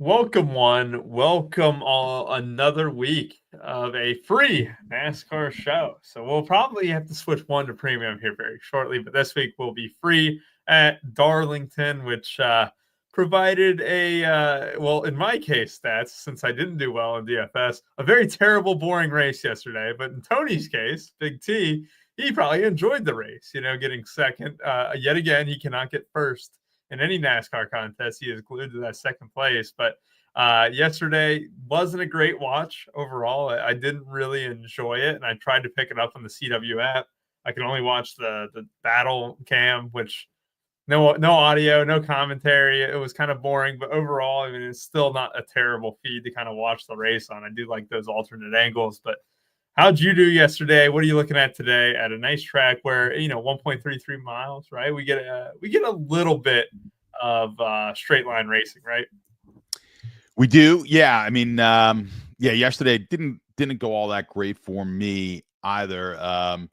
Welcome one, welcome all. Another week of a free NASCAR show. So we'll probably have to switch one to premium here very shortly, but this week will be free at Darlington, which provided well, in my case, stats, since I didn't do well in DFS, a very terrible, boring race yesterday. But in Tony's case, Big T, he probably enjoyed the race, getting second. Yet again, he cannot get first in any NASCAR contest. He is glued to that second place. But yesterday wasn't a great watch overall. I didn't really enjoy it, and I tried to pick it up on the CW app. I can only watch the battle cam, which no audio, no commentary. It was kind of boring, but overall, I mean, it's still not a terrible feed to kind of watch the race on. I do like those alternate angles, but how'd you do yesterday? What are you looking at today at a nice track where 1.33 miles, right? We get a little bit of straight line racing, right? We do, yeah. I mean, yesterday didn't go all that great for me either. And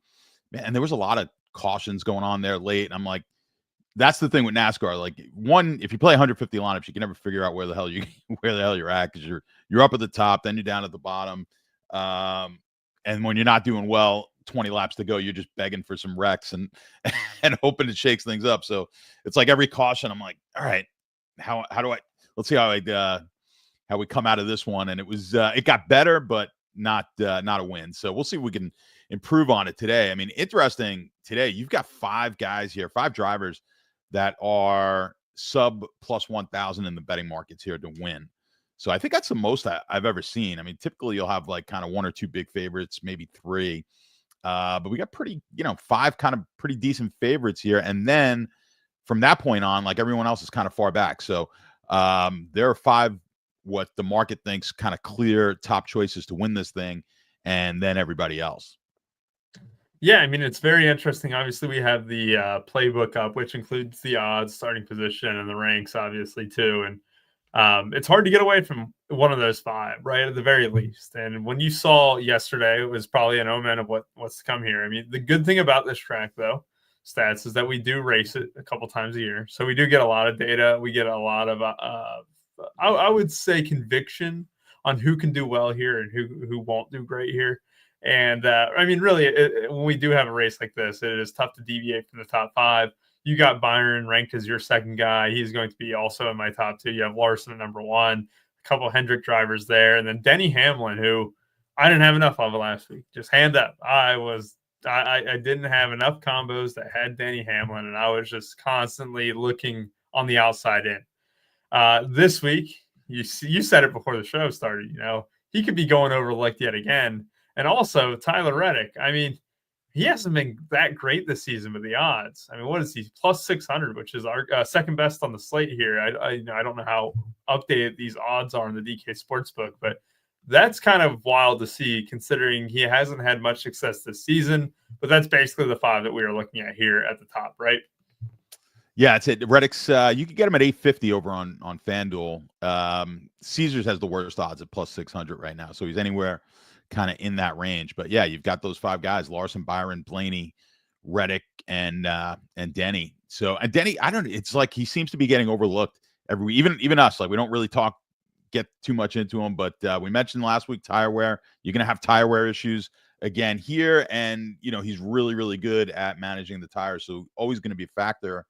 there was a lot of cautions going on there late, and I'm like, that's the thing with NASCAR. Like, one, if you play 150 lineups, you can never figure out where the hell you're at, because you're up at the top, then you're down at the bottom. And when you're not doing well, 20 laps to go, you're just begging for some wrecks and hoping it shakes things up. So it's like every caution, I'm like, all right, how do I? Let's see how we come out of this one. And it got better, but not a win. So we'll see if we can improve on it today. I mean, interesting today. You've got 5 guys here, 5 drivers that are sub plus 1,000 in the betting markets here to win. So I think that's the most I've ever seen. I mean, typically you'll have like kind of 1 or 2 big favorites, maybe 3. But we got 5 kind of pretty decent favorites here. And then from that point on, like, everyone else is kind of far back. So there are 5 what the market thinks kind of clear top choices to win this thing, and then everybody else. Yeah, I mean, it's very interesting. Obviously, we have the playbook up, which includes the odds, starting position, and the ranks, obviously, too. And it's hard to get away from one of those 5, right, at the very least. And when you saw yesterday, it was probably an omen of what's to come here. I mean, the good thing about this track, though, stats, is that we do race it a couple times a year. So we do get a lot of data. We get a lot of, I would say, conviction on who can do well here and who won't do great here. And I mean, really, when we do have a race like this, it is tough to deviate from the top 5. You got Byron ranked as your second guy. He's going to be also in my top 2. You have Larson at number 1, a couple of Hendrick drivers there, and then Denny Hamlin, who I didn't have enough of last week. Just hand up. I didn't have enough combos that had Denny Hamlin, and I was just constantly looking on the outside in. This week, you said it before the show started, he could be going overlooked yet again. And also Tyler Reddick. I mean, he hasn't been that great this season with the odds. I mean, what is he? Plus 600, which is our second best on the slate here. I don't know how updated these odds are in the DK Sportsbook, but that's kind of wild to see, considering he hasn't had much success this season. But that's basically the 5 that we are looking at here at the top, right? Yeah, it's it. Reddick's, you can get him at 850 over on FanDuel. Caesars has the worst odds at plus 600 right now, so he's anywhere kind of in that range. But yeah, you've got those 5 guys: Larson, Byron, Blaney, Reddick, and Denny. So, and Denny, it's like he seems to be getting overlooked every week. Even us, like, we don't really get too much into him. But we mentioned last week tire wear. You're gonna have tire wear issues again here, and he's really, really good at managing the tires, so always going to be a factor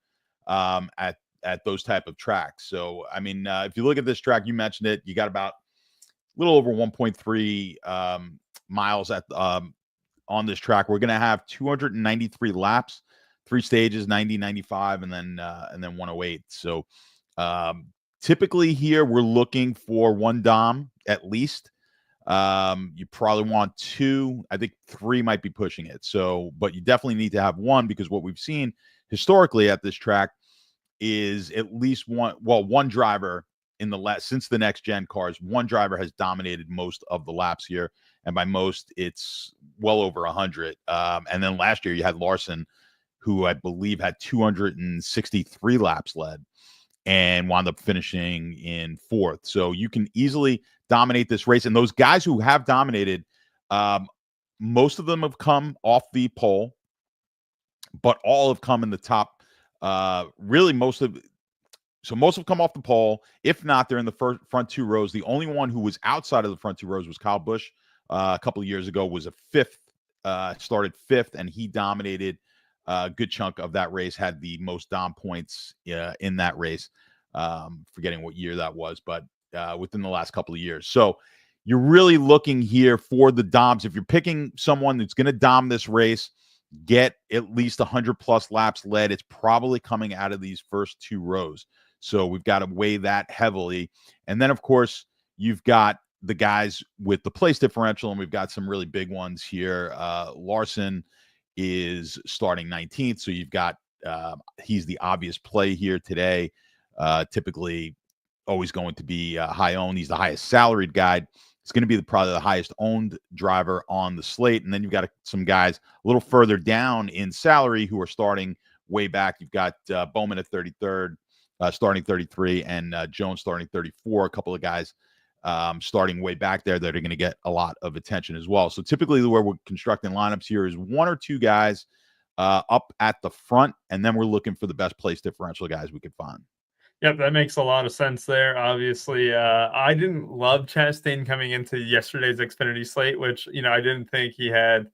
at those type of tracks. So I mean, if you look at this track, you mentioned it, you got about a little over 1.3 miles on this track. We're going to have 293 laps, 3 stages, 90, 95, and then 108. So typically here we're looking for 1 dom at least. You probably want 2. I think 3 might be pushing it. So, but you definitely need to have 1, because what we've seen historically at this track is at least one driver since the next gen cars, 1 driver has dominated most of the laps here, and by most it's well over 100. And then last year you had Larson, who I believe had 263 laps led and wound up finishing in 4th. So you can easily dominate this race, and those guys who have dominated, most of them have come off the pole, but all have come in the top. Really, most of So most have come off the pole. If not, they're in the front two rows. The only one who was outside of the front two rows was Kyle Busch. A couple of years ago was a fifth, started fifth, and he dominated a good chunk of that race, had the most dom points in that race. Forgetting what year that was, but within the last couple of years. So you're really looking here for the doms. If you're picking someone that's going to dom this race, get at least 100 plus laps led, it's probably coming out of these first two rows. So we've got to weigh that heavily. And then, of course, you've got the guys with the place differential, and we've got some really big ones here. Larson is starting 19th, so you've got he's the obvious play here today. Typically always going to be high owned. He's the highest salaried guy. It's going to be probably the highest owned driver on the slate. And then you've got some guys a little further down in salary who are starting way back. You've got Bowman at 33rd, starting 33, and Jones starting 34. A couple of guys starting way back there that are going to get a lot of attention as well. So typically the way we're constructing lineups here is one or two guys up at the front, and then we're looking for the best place differential guys we could find. Yep, that makes a lot of sense there. Obviously, I didn't love Chastain coming into yesterday's Xfinity slate, which, I didn't think he had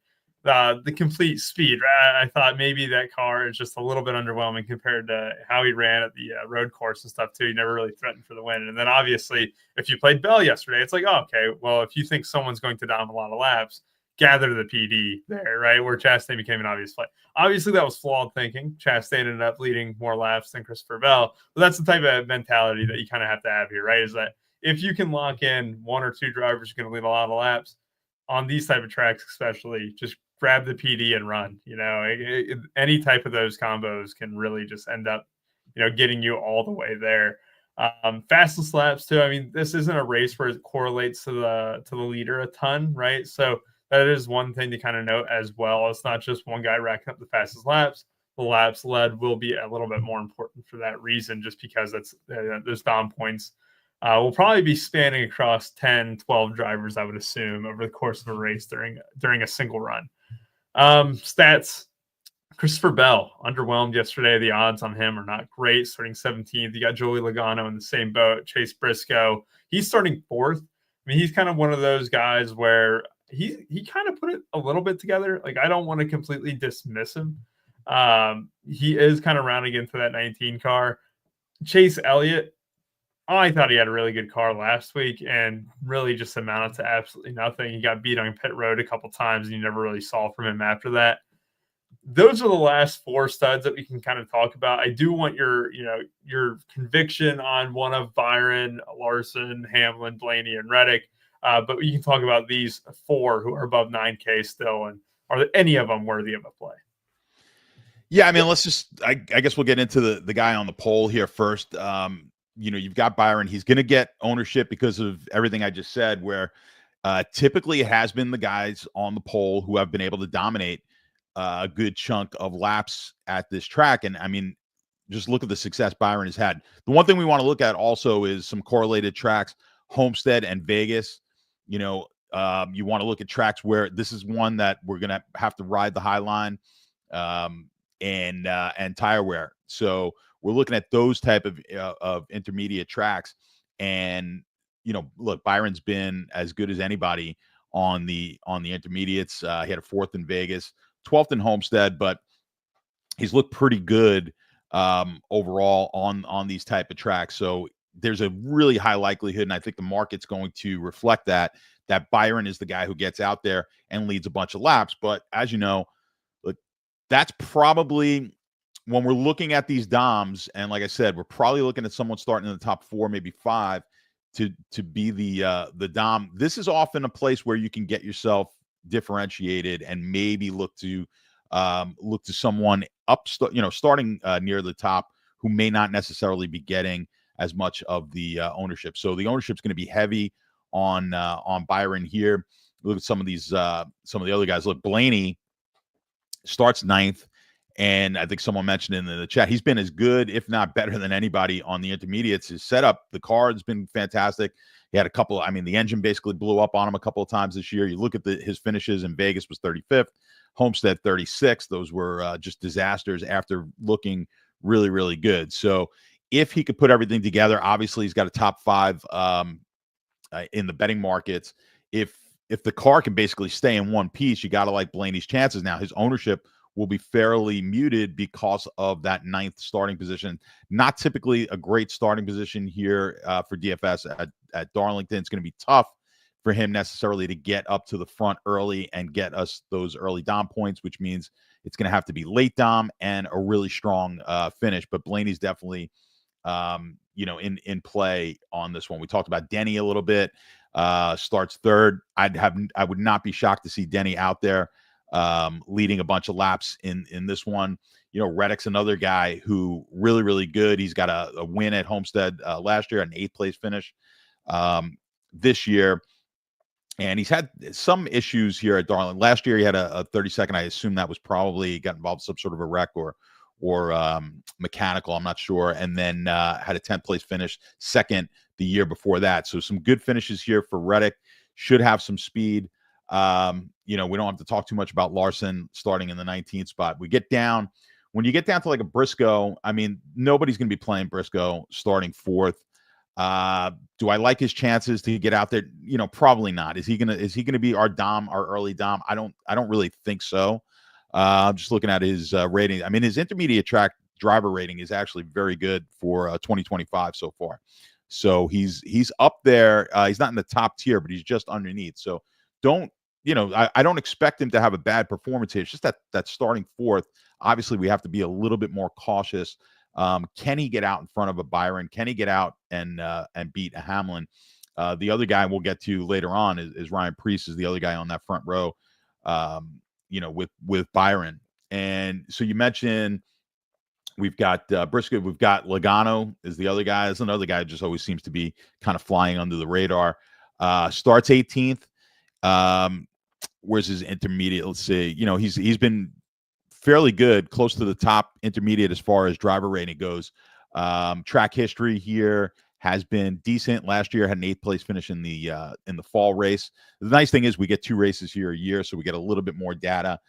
the complete speed. Right? I thought maybe that car is just a little bit underwhelming compared to how he ran at the road course and stuff too. He never really threatened for the win. And then obviously, if you played Bell yesterday, it's like, oh, okay, well, if you think someone's going to dom a lot of laps, gather the PD there, right? Where Chastain became an obvious play. Obviously, that was flawed thinking. Chastain ended up leading more laps than Christopher Bell. But that's the type of mentality that you kind of have to have here, right? Is that if you can lock in one or two drivers who are going to lead a lot of laps on these type of tracks, especially, just grab the PD and run. Any type of those combos can really just end up, getting you all the way there. Fastest laps too. I mean, this isn't a race where it correlates to the leader a ton, right? So that is one thing to kind of note as well. It's not just one guy racking up the fastest laps. The laps led will be a little bit more important for that reason, just because that's those dom points will probably be spanning across 10, 12 drivers, I would assume, over the course of a race during a single run. Stats. Christopher Bell, underwhelmed yesterday. The odds on him are not great. Starting 17th. You got Joey Logano in the same boat. Chase Briscoe. He's starting 4th. I mean, he's kind of one of those guys where he kind of put it a little bit together. Like, I don't want to completely dismiss him. He is kind of rounding into that 19 car. Chase Elliott, I thought he had a really good car last week and really just amounted to absolutely nothing. He got beat on pit road a couple times and you never really saw from him after that. Those are the last 4 studs that we can kind of talk about. I do want your conviction on one of Byron, Larson, Hamlin, Blaney, and Reddick. But we can talk about these 4 who are above 9K still, and are any of them worthy of a play? Yeah, I mean, let's just, I guess we'll get into the guy on the pole here first. You've got Byron. He's going to get ownership because of everything I just said, where typically it has been the guys on the pole who have been able to dominate a good chunk of laps at this track. And I mean, just look at the success Byron has had. The one thing we want to look at also is some correlated tracks, Homestead and Vegas. You want to look at tracks where this is one that we're going to have to ride the high line and tire wear. So we're looking at those type of intermediate tracks. And, look, Byron's been as good as anybody on the intermediates. He had a 4th in Vegas, 12th in Homestead, but he's looked pretty good overall on these type of tracks. So there's a really high likelihood, and I think the market's going to reflect that Byron is the guy who gets out there and leads a bunch of laps. But as you know, look, that's probably when we're looking at these DOMs, and like I said, we're probably looking at someone starting in the top 4, maybe 5 to be the DOM. This is often a place where you can get yourself differentiated and maybe look to someone starting near the top who may not necessarily be getting as much of the ownership. So the ownership is going to be heavy on Byron here. Look at some of these some of the other guys. Look, Blaney starts 9th, and I think someone mentioned in the chat he's been as good, if not better, than anybody on the intermediates. His setup, the car has been fantastic. He had a couple. I mean, the engine basically blew up on him a couple of times this year. You look at his finishes in Vegas was 35th, Homestead 36th. Those were just disasters after looking really, really good. So if he could put everything together, obviously he's got a top 5 in the betting markets. If the car can basically stay in one piece, you got to like Blaney's chances. Now his ownership will be fairly muted because of that 9th starting position. Not typically a great starting position here for DFS at Darlington. It's going to be tough for him necessarily to get up to the front early and get us those early dom points, which means it's going to have to be late dom and a really strong finish. But Blaney's definitely, in play on this one. We talked about Denny a little bit. Starts 3rd. I would not be shocked to see Denny out there leading a bunch of laps in this one. Reddick's another guy who really, really good. He's got a win at Homestead last year, an 8th place finish this year. And he's had some issues here at Darling. Last year, he had a 32nd. I assume that was probably got involved in some sort of a wreck or mechanical. I'm not sure. And then had a 10th place finish, 2nd the year before that. So some good finishes here for Reddick. Should have some speed. We don't have to talk too much about Larson starting in the 19th spot. When you get down to like a Briscoe, I mean, nobody's going to be playing Briscoe starting 4th. Do I like his chances to get out there? Probably not. Is he gonna be our early dom? I don't really think so. I'm just looking at his rating. I mean, his intermediate track driver rating is actually very good for 2025 so far. So he's up there. He's not in the top tier, but he's just underneath. So I don't expect him to have a bad performance here. It's just that starting 4th. Obviously, we have to be a little bit more cautious. Can he get out in front of a Byron? Can he get out and beat a Hamlin? The other guy we'll get to later on is Ryan Preece, is the other guy on that front row, with Byron. And so you mentioned we've got Briscoe, we've got Logano is the other guy. There's another guy who just always seems to be kind of flying under the radar. Starts 18th. Where's his intermediate? Let's see. He's been fairly good, close to the top intermediate as far as driver rating goes. Track history here has been decent. Last year had an 8th place finish in the fall race. The nice thing is we get 2 races here a year, so we get a little bit more data.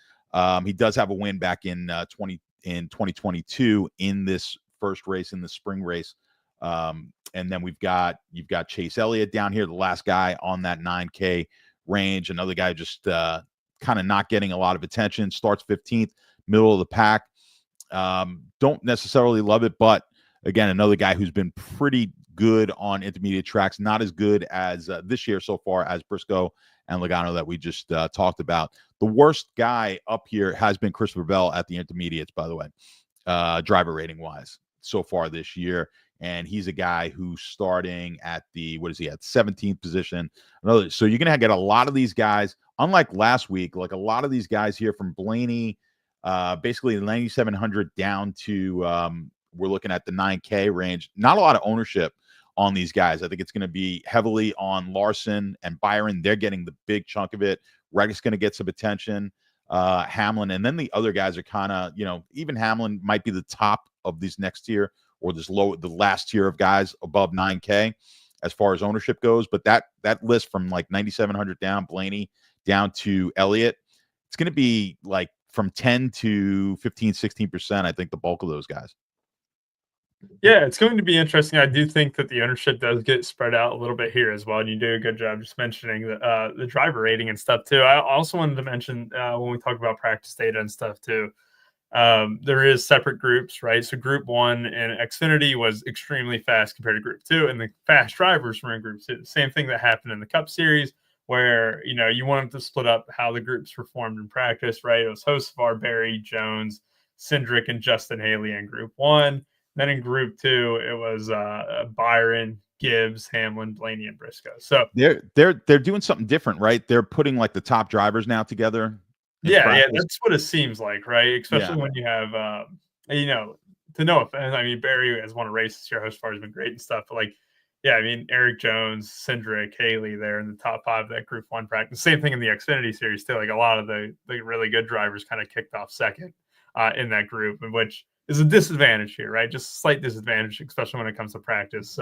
He does have a win back in 2022 in this first race, in the spring race. And then you've got Chase Elliott down here, the last guy on that 9K range. Another guy just kind of not getting a lot of attention. Starts 15th, middle of the pack. Don't necessarily love it, but again, another guy who's been pretty good on intermediate tracks. Not as good as this year so far as Briscoe and Logano that we just talked about. The worst guy up here has been Christopher Bell at the intermediates, by the way, driver rating wise so far this year. And he's a guy who's starting at the 17th position. So you're going to get a lot of these guys, unlike last week, like a lot of these guys here from Blaney, basically 9,700 down to, we're looking at the 9K range. Not a lot of ownership on these guys. I think it's going to be heavily on Larson and Byron. They're getting the big chunk of it. Reddick's going to get some attention. Hamlin, and then the other guys are kind of, even Hamlin might be the top of this next tier, or the last tier of guys above 9K as far as ownership goes. But that list from like 9,700 down, Blaney, down to Elliott, it's going to be like from 10 to 15, 16%, I think, the bulk of those guys. Yeah, it's going to be interesting. I do think that the ownership does get spread out a little bit here as well. And you do a good job just mentioning the driver rating and stuff too. I also wanted to mention when we talk about practice data and stuff too, there is separate groups, right? So group 1 in Xfinity was extremely fast compared to group 2, and the fast drivers were in group 2. Same thing that happened in the Cup Series, where you wanted to split up how the groups performed in practice, right? It was Hocevar, Barry, Jones, Cindric, and Justin Haley in group 1. Then in group 2, it was Byron, Gibbs, Hamlin, Blaney, and Briscoe. So they're doing something different, right? They're putting like the top drivers now together. Yeah, that's what it seems like, right? Especially when you have, to no offense, I mean, Barry has won a race this year. Hocevar has been great and stuff, but Eric Jones, Cindric, Haley, they're in the top 5 of that Group 1 practice. Same thing in the Xfinity Series too. Like a lot of the really good drivers kind of kicked off second in that group, which is a disadvantage here, right? Just a slight disadvantage, especially when it comes to practice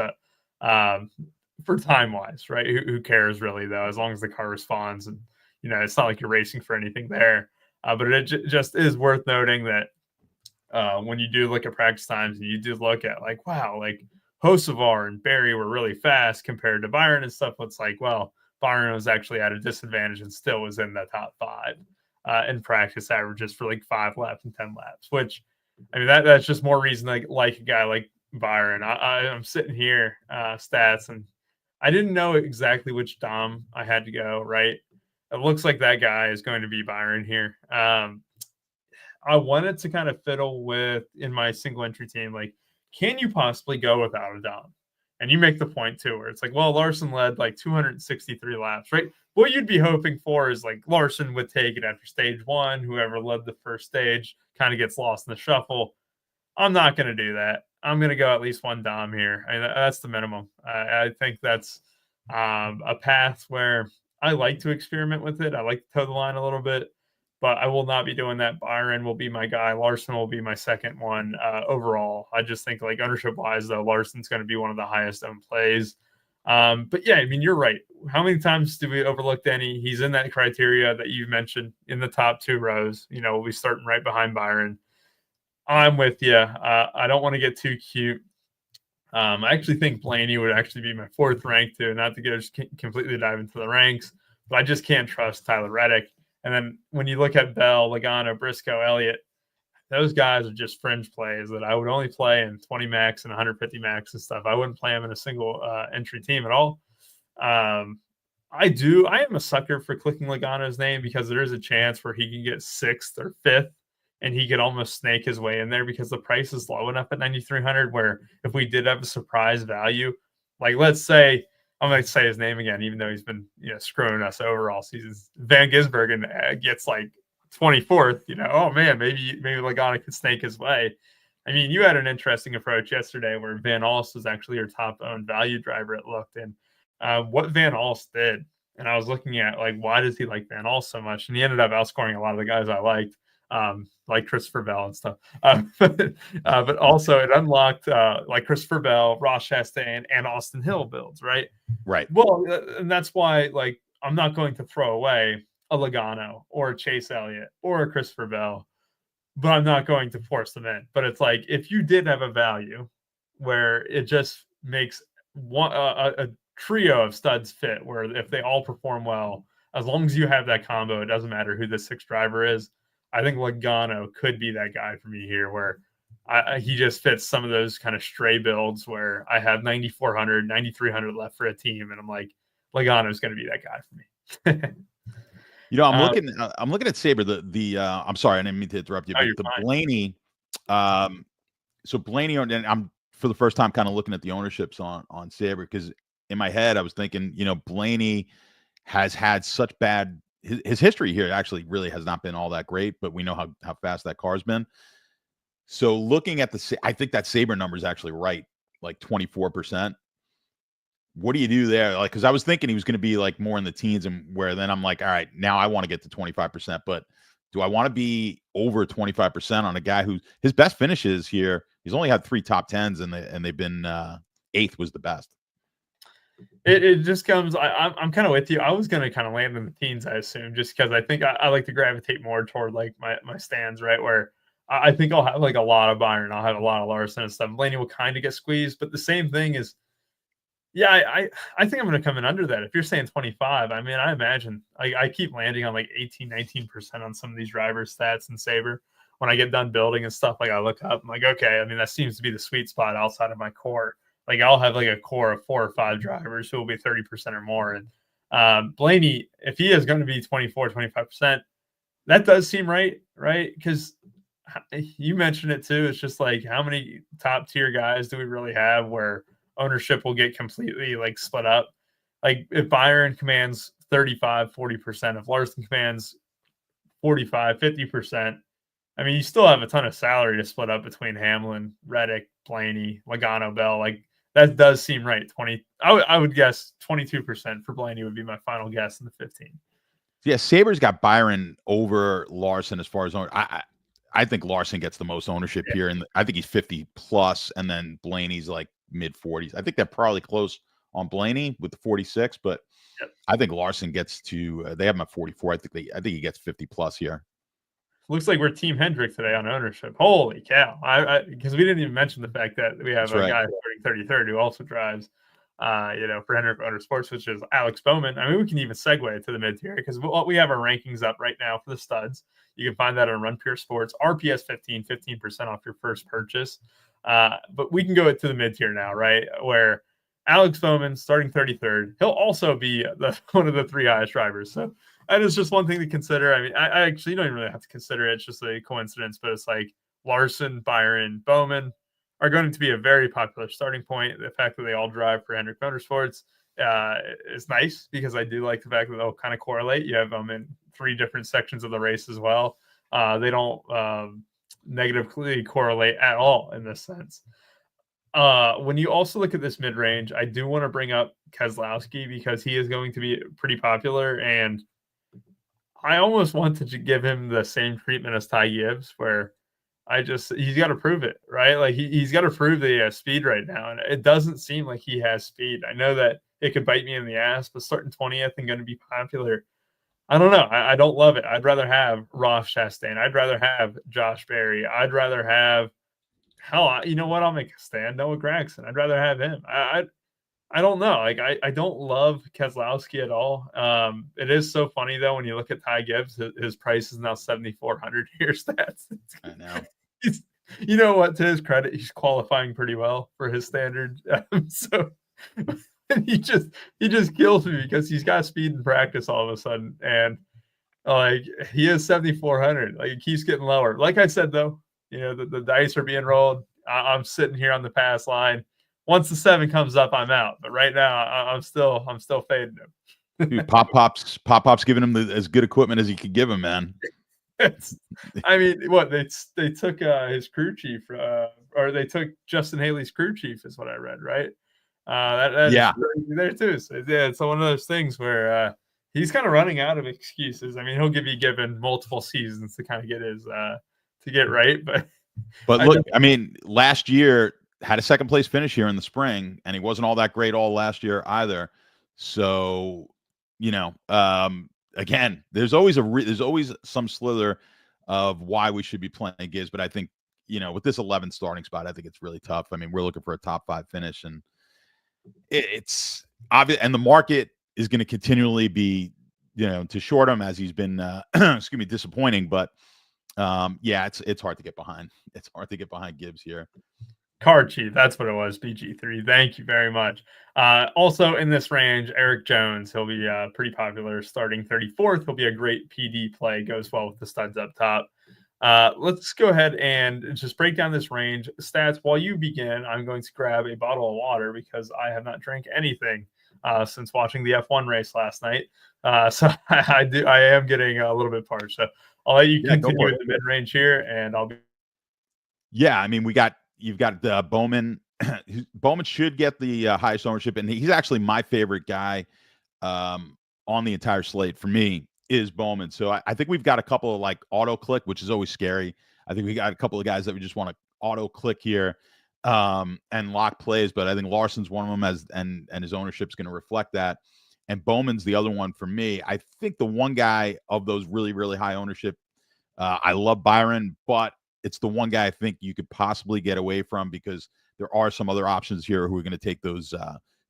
for time-wise, right? Who cares really, though, as long as the car responds. And, it's not like you're racing for anything there. But it just is worth noting that when you do look at practice times and you do look at like, wow, like Hocevar and Barry were really fast compared to Byron and stuff. It's like, well, Byron was actually at a disadvantage and still was in the top 5 in practice averages for like 5 laps and 10 laps, which I mean, that's just more reason like a guy like Byron. I'm sitting here stats, and I didn't know exactly which Dom I had to go, right? It looks like that guy is going to be Byron here. I wanted to kind of fiddle with in my single entry team, like, can you possibly go without a Dom? And you make the point too, where it's like, well, Larson led like 263 laps, right? What you'd be hoping for is like Larson would take it after stage 1. Whoever led the first stage kind of gets lost in the shuffle. I'm not going to do that. I'm going to go at least 1 Dom here. I mean, that's the minimum. I think that's a path where I like to experiment with it. I like to toe the line a little bit, but I will not be doing that. Byron will be my guy. Larson will be my second one overall. I just think like ownership wise, though, Larson's going to be one of the highest owned plays. But yeah, I mean, you're right. How many times do we overlook Denny? He's in that criteria that you mentioned in the top 2 rows. You know, we'll be starting right behind Byron. I'm with you. I don't want to get too cute. I actually think Blaney would actually be my 4th rank too, not to just completely dive into the ranks, but I just can't trust Tyler Reddick. And then when you look at Bell, Logano, Briscoe, Elliott, those guys are just fringe plays that I would only play in 20 max and 150 max and stuff. I wouldn't play them in a single entry team at all. I am a sucker for clicking Logano's name because there is a chance where he can get 6th or 5th and he could almost snake his way in there because the price is low enough at 9,300 where if we did have a surprise value, like let's say, I'm going to say his name again, even though he's been screwing us over all seasons. Van Gisbergen gets like 24th. Oh man, maybe Logano could snake his way. I mean, you had an interesting approach yesterday where Van Alst was actually your top owned value driver. It looked in what Van Alst did, and I was looking at like why does he like Van Alst so much, and he ended up outscoring a lot of the guys I liked. Like Christopher Bell and stuff. But also it unlocked like Christopher Bell, Ross Chastain, and Austin Hill builds, right? Right. Well, and that's why like I'm not going to throw away a Logano or a Chase Elliott or a Christopher Bell, but I'm not going to force them in. But it's like if you did have a value where it just makes a trio of studs fit, where if they all perform well, as long as you have that combo, it doesn't matter who the 6th driver is. I think Logano could be that guy for me here where he just fits some of those kind of stray builds where I have 9,400, 9,300 left for a team. And I'm like, Logano is going to be that guy for me. I'm looking at Sabre, I'm sorry, I didn't mean to interrupt you, but the fine. Blaney, so Blaney, and I'm for the first time kind of looking at the ownerships on Sabre because in my head, I was thinking, Blaney has had such bad, his history here actually really has not been all that great, but we know how fast that car's been. So looking at I think that Sabre number is actually right, like 24%. What do you do there? Like, because I was thinking he was going to be like more in the teens, and where then I'm like, all right, now I want to get to 25%, but do I want to be over 25% on a guy who his best finishes here? He's only had 3 top 10s, and they've been 8th was the best. It just comes. I'm kind of with you. I was going to kind of land in the teens, I assume, just because I think I like to gravitate more toward like my stands, right? Where I think I'll have like a lot of Byron, I'll have a lot of Larson and stuff. Blaney will kind of get squeezed, but the same thing is, yeah, I think I'm going to come in under that. If you're saying 25, I mean, I imagine I keep landing on like 18, 19% on some of these drivers' stats and Sabre. When I get done building and stuff, like I look up, I'm like, okay, I mean, that seems to be the sweet spot outside of my core. Like I'll have like a core of 4 or 5 drivers who will be 30% or more. And Blaney, if he is going to be 24, 25%, that does seem right? Because you mentioned it too. It's just like, how many top tier guys do we really have where ownership will get completely like split up? Like if Byron commands 35, 40%, if Larson commands 45, 50%, I mean, you still have a ton of salary to split up between Hamlin, Reddick, Blaney, Logano, Bell. Like that does seem right. I would guess 22% for Blaney would be my final guess in the 15. Yeah, Sabre's got Byron over Larson as far as owner. I think Larson gets the most ownership here, and I think he's 50 plus, and then Blaney's like mid 40s. I think they're probably close on Blaney with the 46, but I think Larson gets to. They have him at 44. I think he gets 50 plus here. looks like we're Team Hendrick today on ownership. Holy cow! Because we didn't even mention the fact that we have guy starting 33rd who also drives, for Hendrick Motorsports, which is Alex Bowman. I mean, we can even segue to the mid tier because we have our rankings up right now for the studs. You can find that on Run Pure Sports. RPS 15% off your first purchase. But we can go to the mid tier now, right? Where Alex Bowman starting 33rd. He'll also be one of the 3 highest drivers. So that is just one thing to consider. I mean, I actually don't even really have to consider it. It's just a coincidence, but it's like Larson, Byron, Bowman are going to be a very popular starting point. The fact that they all drive for Hendrick Motorsports is nice because I do like the fact that they'll kind of correlate. You have them in 3 different sections of the race as well. They don't negatively correlate at all in this sense. When you also look at this mid-range, I do want to bring up Keselowski because he is going to be pretty popular, and I almost want to give him the same treatment as Ty Gibbs, where he's got to prove it, right? Like he's got to prove that he has speed right now, and it doesn't seem like he has speed. I know that it could bite me in the ass, but starting 20th and going to be popular, I don't know. I don't love it. I'd rather have Ross Chastain. I'd rather have Josh Berry. I'd rather have you know what? I'll make a stand. Noah Gragson. I'd rather have him. I don't know. Like I don't love Keselowski at all. It is so funny though when you look at Ty Gibbs, his price is now 7,400 here stats. I know. You know what? To his credit, he's qualifying pretty well for his standard. So he just kills me because he's got speed in practice all of a sudden, and like he is 7,400. Like it keeps getting lower. Like I said though, the dice are being rolled. I'm sitting here on the pass line. Once the 7 comes up, I'm out. But right now, I'm still fading him. Dude, Pop-Pop's giving him as good equipment as he could give him, man. I mean, what they took his crew chief, or they took Justin Haley's crew chief, is what I read, right? That's there too. So, yeah, it's one of those things where he's kind of running out of excuses. I mean, he'll be given multiple seasons to kind of get his to get right, but look, I mean, last year had a second place finish here in the spring, and he wasn't all that great all last year either. So, again, there's always some slither of why we should be playing Gibbs, but I think, with this 11th starting spot, I think it's really tough. I mean, we're looking for a top 5 finish, and it's obvious, and the market is going to continually be, to short him as he's been, disappointing, but it's hard to get behind. It's hard to get behind Gibbs here. Car Chief, that's what it was, BG3. Thank you very much. Also in this range, Eric Jones, he'll be pretty popular, starting 34th. He'll be a great PD play, goes well with the studs up top. Let's go ahead and just break down this range. Stats, while you begin, I'm going to grab a bottle of water because I have not drank anything since watching the F1 race last night. So I am getting a little bit parched. So I'll let you continue with the mid-range here, and I'll be. Yeah, I mean, you've got Bowman. Bowman should get the highest ownership, and he's actually my favorite guy on the entire slate for me is Bowman. So I think we've got a couple of like auto click, which is always scary. I think we got a couple of guys that we just want to auto click here and lock plays, but I think Larson's one of them and his ownership is going to reflect that. And Bowman's the other one for me. I think the one guy of those really, really high ownership, I love Byron, but it's the one guy I think you could possibly get away from because there are some other options here who are going to take those,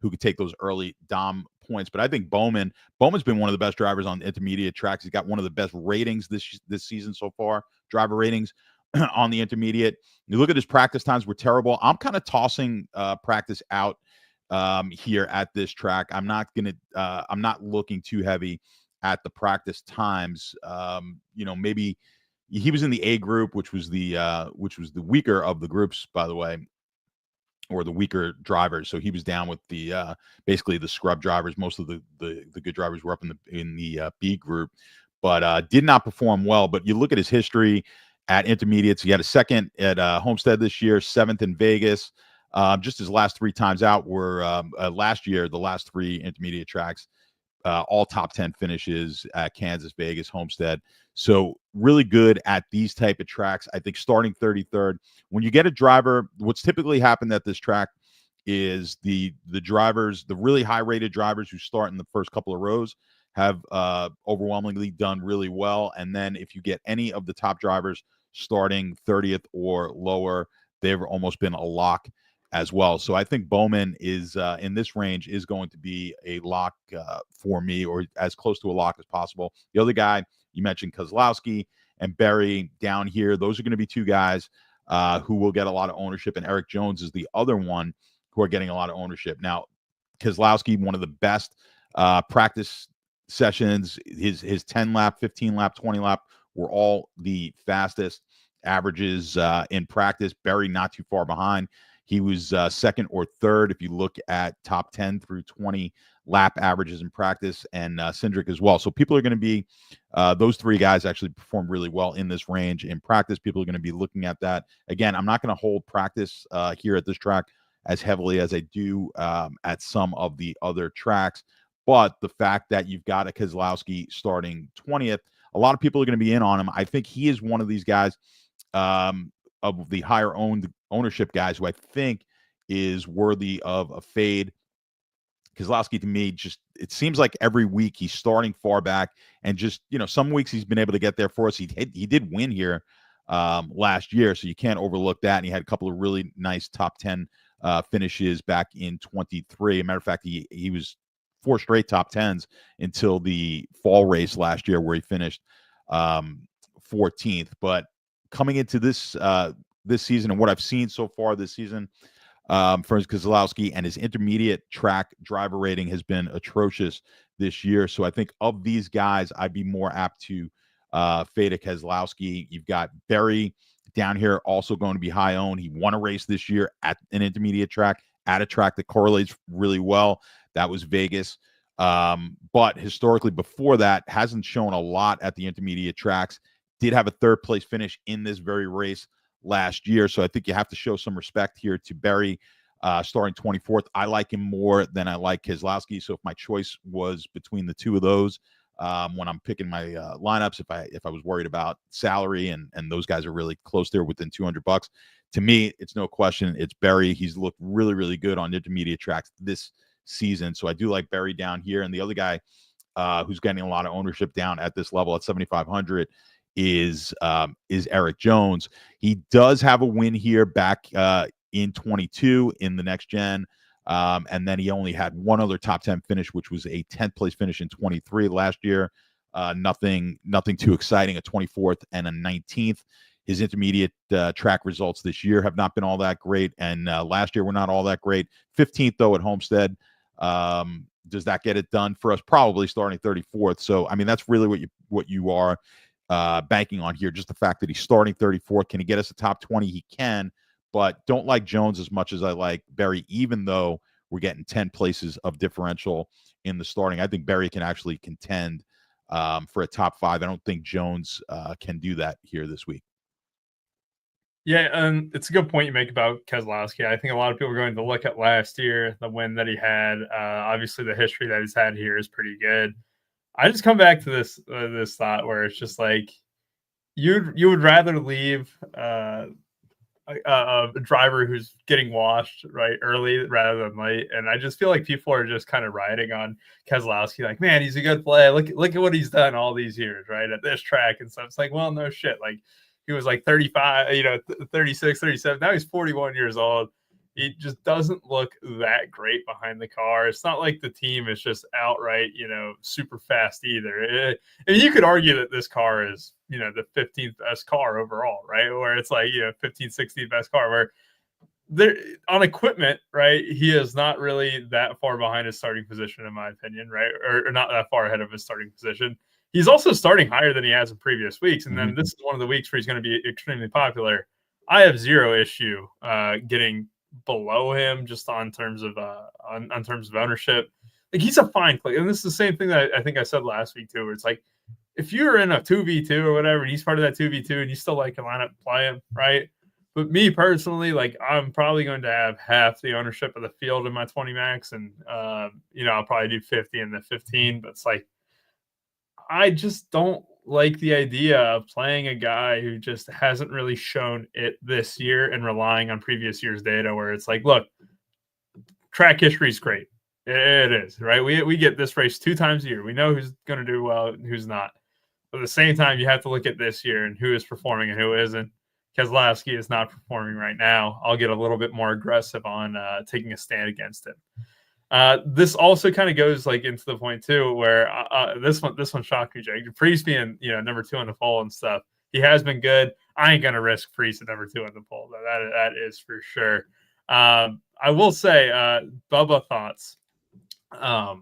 who could take those early Dom points. But I think Bowman's been one of the best drivers on intermediate tracks. He's got one of the best ratings this season so far, driver ratings on the intermediate. You look at his practice times were terrible. I'm kind of tossing practice out here at this track. I'm not looking too heavy at the practice times. Maybe he was in the A group, which was the weaker of the groups, by the way, or the weaker drivers. So he was down with the basically the scrub drivers. Most of the good drivers were up in the B group, but did not perform well. But you look at his history at intermediates. He had a second at Homestead this year, 7th in Vegas. Just his last 3 times out were last year. The last 3 intermediate tracks, all top 10 finishes at Kansas, Vegas, Homestead. So really good at these type of tracks. I think starting 33rd, when you get a driver, what's typically happened at this track is the drivers, the really high rated drivers who start in the first couple of rows have overwhelmingly done really well. And then if you get any of the top drivers starting 30th or lower, they've almost been a lock as well. So I think Bowman is in this range is going to be a lock for me, or as close to a lock as possible. The other guy you mentioned, Keselowski and Berry down here, those are going to be two guys who will get a lot of ownership, and Eric Jones is the other one who are getting a lot of ownership. Now, Keselowski, one of the best practice sessions, his 10 lap, 15 lap, 20 lap were all the fastest averages in practice. Berry not too far behind. He was second or third if you look at top 10 through 20 lap averages in practice, and Cindric as well. So people are going to be, those three guys actually perform really well in this range in practice. People are going to be looking at that. Again, I'm not going to hold practice here at this track as heavily as I do at some of the other tracks. But the fact that you've got a Keselowski starting 20th, a lot of people are going to be in on him. I think he is one of these guys of the higher ownership guys who I think is worthy of a fade. Keselowski, to me, just it seems like every week he's starting far back, and just, you know, some weeks he's been able to get there for us. He did win here last year, so you can't overlook that. And he had a couple of really nice top 10 finishes back in 23. As a matter of fact, he was 4 straight top 10s until the fall race last year, where he finished 14th. But coming into this this season, and what I've seen so far this season for Keselowski, and his intermediate track driver rating has been atrocious this year. So I think of these guys, I'd be more apt to fade a Keselowski. You've got Berry down here, also going to be high owned. He won a race this year at an intermediate track, at a track that correlates really well. That was Vegas. But historically before that, hasn't shown a lot at the intermediate tracks. Did have a 3rd place finish in this very race last year. So I think you have to show some respect here to Berry starting 24th. I like him more than I like Keselowski. So if my choice was between the two of those, when I'm picking my lineups, if I was worried about salary, and those guys are really close there within $200, to me, it's no question. It's Berry. He's looked really, really good on intermediate tracks this season. So I do like Berry down here. And the other guy who's getting a lot of ownership down at this level at 7,500 is Eric Jones. He does have a win here back in 22 in the next gen. And then he only had one other top 10 finish, which was a 10th place finish in 23 last year. Nothing too exciting, a 24th and a 19th. His intermediate track results this year have not been all that great, and last year were not all that great. 15th, though, at Homestead. Does that get it done for us? Probably starting 34th. So, I mean, that's really what you are banking on here. Just the fact that he's starting 34th. Can he get us a top 20? He can, but don't like Jones as much as I like Berry, even though we're getting 10 places of differential in the starting. I think Berry can actually contend for a top 5. I don't think Jones can do that here this week. Yeah, it's a good point you make about Keselowski. I think a lot of people are going to look at last year, the win that he had. Obviously, the history that he's had here is pretty good. I just come back to this thought where it's just like you would rather leave a driver who's getting washed right early rather than late, and I just feel like people are just kind of riding on Keselowski, like, man, he's a good play. Look at what he's done all these years, right, at this track and stuff. It's like, well, no shit, like. He was like 35, 36, 37. Now he's 41 years old. He just doesn't look that great behind the car. It's not like the team is just outright, super fast either. And you could argue that this car is, the 15th best car overall, right? Where it's like, 15th, 16th best car, where there on equipment, right? He is not really that far behind his starting position, in my opinion, right? Or not that far ahead of his starting position. He's also starting higher than he has in previous weeks. And then this is one of the weeks where he's going to be extremely popular. I have zero issue getting below him just on terms of ownership. Like, he's a fine click. And this is the same thing that I think I said last week too, where it's like, if you're in a 2v2 or whatever, and he's part of that 2v2 and you still like to line up, play him, right? But me personally, like, I'm probably going to have half the ownership of the field in my 20 max. And, I'll probably do 50 in the 15, but it's like, I just don't like the idea of playing a guy who just hasn't really shown it this year and relying on previous year's data, where it's like, look, track history is great. It is, right? We get this race 2 times a year. We know who's going to do well and who's not. But at the same time, you have to look at this year and who is performing and who isn't. Keselowski is not performing right now. I'll get a little bit more aggressive on taking a stand against him. This also kind of goes like into the point too, where this one shocked me, Jake. Priest being number 2 on the poll and stuff. He has been good. I ain't gonna risk Priest at number 2 on the poll, though. That is for sure. I will say, Bubba thoughts.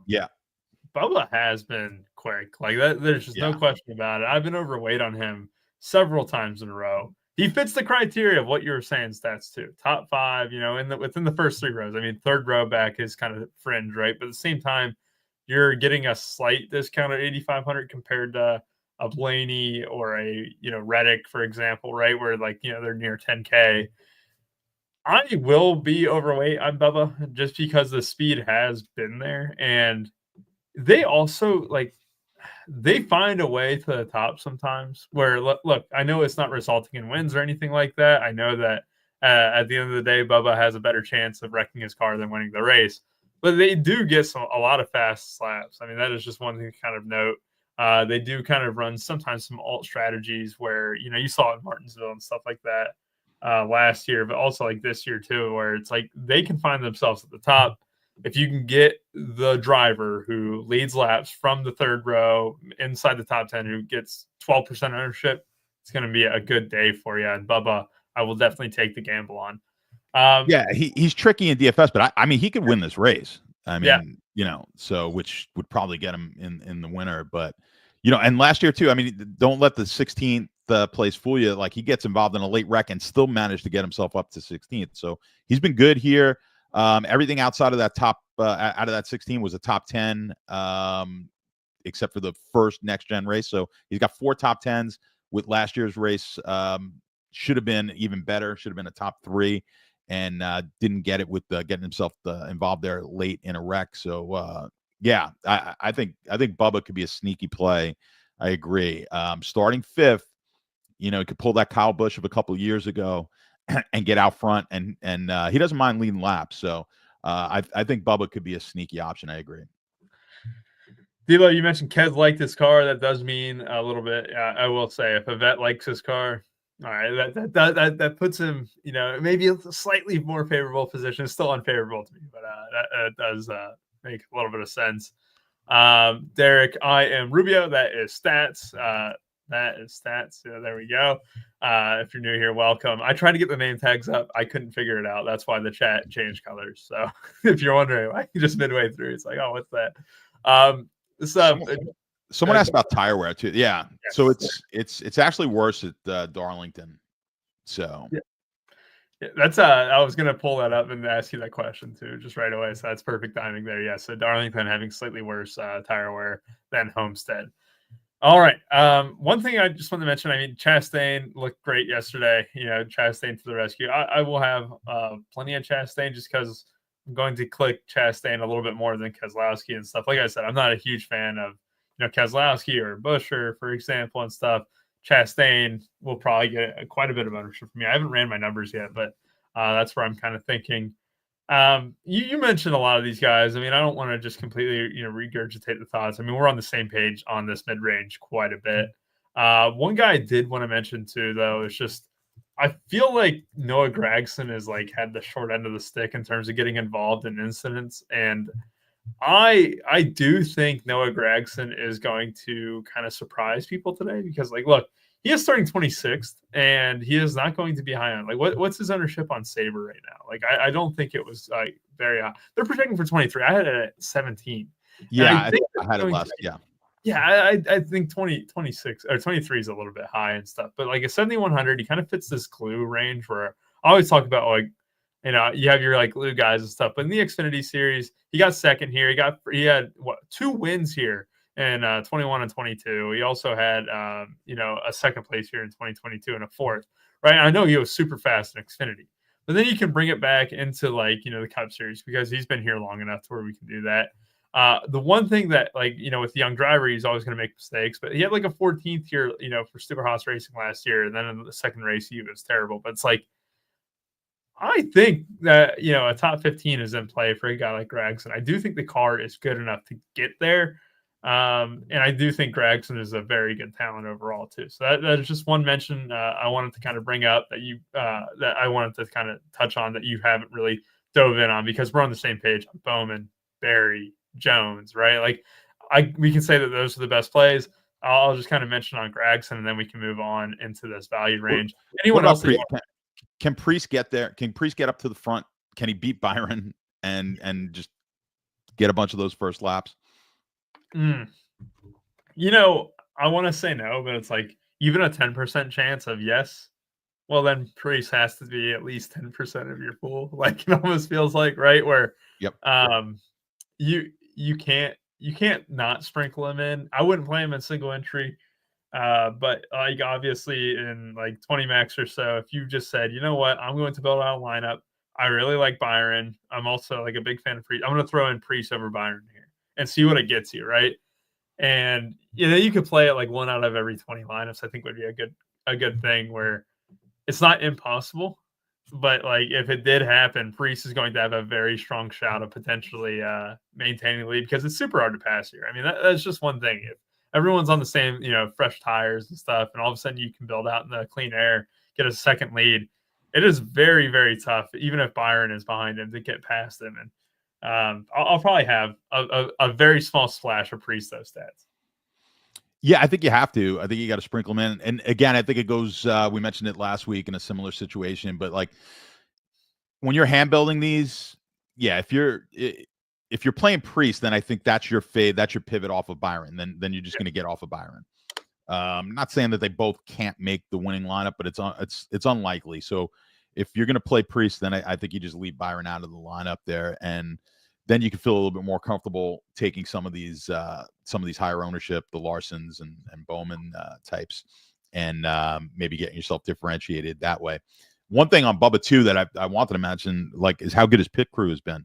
Yeah, Bubba has been quick. Like that, there's just no question about it. I've been overweight on him several times in a row. He fits the criteria of what you were saying stats too. Top 5, within the first 3 rows. I mean, third row back is kind of fringe, right? But at the same time, you're getting a slight discount at 8,500 compared to a Blaney or a Reddick, for example, right? Where they're near 10K. I will be overweight on Bubba just because the speed has been there, and they also they find a way to the top sometimes where, look, I know it's not resulting in wins or anything like that. I know that at the end of the day, Bubba has a better chance of wrecking his car than winning the race, but they do get a lot of fast slaps. I mean, that is just one thing to kind of note. They do kind of run sometimes some alt strategies where, you saw it in Martinsville and stuff like that last year, but also like this year too, where it's like they can find themselves at the top. If you can get the driver who leads laps from the third row inside the top 10, who gets 12% ownership, it's going to be a good day for you. And Bubba, I will definitely take the gamble on. He's tricky in DFS, but I mean, he could win this race. I mean, so which would probably get him in the winner. But, and last year too, I mean, don't let the 16th place fool you. Like, he gets involved in a late wreck and still managed to get himself up to 16th. So he's been good here. Everything outside of that top, out of that 16 was a top 10, except for the first next gen race. So he's got 4 top 10s with last year's race. Should have been even better. Should have been a top 3, and didn't get it with getting himself involved there late in a wreck. So I think Bubba could be a sneaky play. I agree. Starting 5th, he could pull that Kyle Busch of a couple of years ago and get out front, and he doesn't mind leading laps. So I think Bubba could be a sneaky option. I agree. Dilo, you mentioned Kez liked his car. That does mean a little bit. I will say, if a vet likes his car, all right, that puts him, maybe a slightly more favorable position. It's still unfavorable to me, but that does make a little bit of sense. Derek, I am Rubio. That is stats. That is stats. Yeah, there we go. If you're new here, welcome. I tried to get the name tags up. I couldn't figure it out. That's why the chat changed colors. So if you're wondering, like, just midway through, it's like, oh, what's that? Someone asked about tire wear too. Yeah. Yes. So it's actually worse at Darlington. So yeah, that's I was gonna pull that up and ask you that question too, just right away. So that's perfect timing there. Yeah. So Darlington having slightly worse tire wear than Homestead. All right. One thing I just want to mention, I mean, Chastain looked great yesterday. Chastain to the rescue. I will have plenty of Chastain just because I'm going to click Chastain a little bit more than Keselowski and stuff. Like I said, I'm not a huge fan of Keselowski or Buescher, for example, and stuff. Chastain will probably get quite a bit of ownership from me. I haven't ran my numbers yet, but that's where I'm kind of thinking. You mentioned a lot of these guys. I mean, I don't want to just completely, regurgitate the thoughts. I mean, we're on the same page on this mid-range quite a bit. One guy I did want to mention too, though, is just, I feel like Noah Gragson has had the short end of the stick in terms of getting involved in incidents. And I do think Noah Gragson is going to kind of surprise people today because, look, he is starting 26th, and he is not going to be high on. What's his ownership on Sabre right now? I don't think it was very high. They're projecting for 23. I had it at 17. Yeah, I had it last. I think 26 or 23 is a little bit high and stuff. But a 7,100, he kind of fits this glue range where I always talk about you have your glue guys and stuff. But in the Xfinity series, he got second here. He had 2 wins here in 21 and 22. He also had, a second place here in 2022 and a 4th, right? I know he was super fast in Xfinity, but then you can bring it back into the Cup Series because he's been here long enough to where we can do that. The one thing that with the young driver, he's always going to make mistakes, but he had a 14th here, for Stewart Haas Racing last year. And then in the second race, he was terrible, but it's I think that, a top 15 is in play for a guy like Gregson. I do think the car is good enough to get there. And I do think Gregson is a very good talent overall too. So that is just one mention I wanted to kind of bring up that I wanted to kind of touch on that you haven't really dove in on, because we're on the same page on Bowman, Barry, Jones, right? Like we can say that those are the best plays. I'll just kind of mention on Gregson, and then we can move on into this value range. What Anyone about else? Priest? Can Priest get there? Can Priest get up to the front? Can he beat Byron and just get a bunch of those first laps? I want to say no, but it's like even a 10% chance of yes. Well, then Priest has to be at least 10% of your pool. Like it almost feels like, right? Where you can't not sprinkle him in. I wouldn't play him in single entry. But like obviously in like 20 max or so, if you just said, you know what, I'm going to build out a lineup. I really like Byron. I'm also like a big fan of Priest. I'm going to throw in Priest over Byron here and see what it gets you, right? And you could play it like 1 out of every 20 lineups. I think would be a good thing, where it's not impossible, but like if it did happen, Priest is going to have a very strong shot of potentially maintaining the lead, because it's super hard to pass here. I mean, that's just one thing. If everyone's on the same, fresh tires and stuff, and all of a sudden you can build out in the clean air, get a second lead, it is very, very tough, even if Byron is behind him, to get past him. And I'll probably have a very small splash of Priest those stats. Yeah, I think you have to. I think you got to sprinkle them in. And again, I think it goes, we mentioned it last week in a similar situation, but like when you're hand building these, yeah, if you're playing Priest, then I think that's your fade, that's your pivot off of Byron. Then you're just going to get off of Byron. Not saying that they both can't make the winning lineup, but it's unlikely. So if you're going to play Priest, then I think you just leave Byron out of the lineup there, and then you can feel a little bit more comfortable taking some of these higher ownership, the Larsons and Bowman types, and maybe getting yourself differentiated that way. One thing on Bubba too that I wanted to mention, like, is how good his pit crew has been,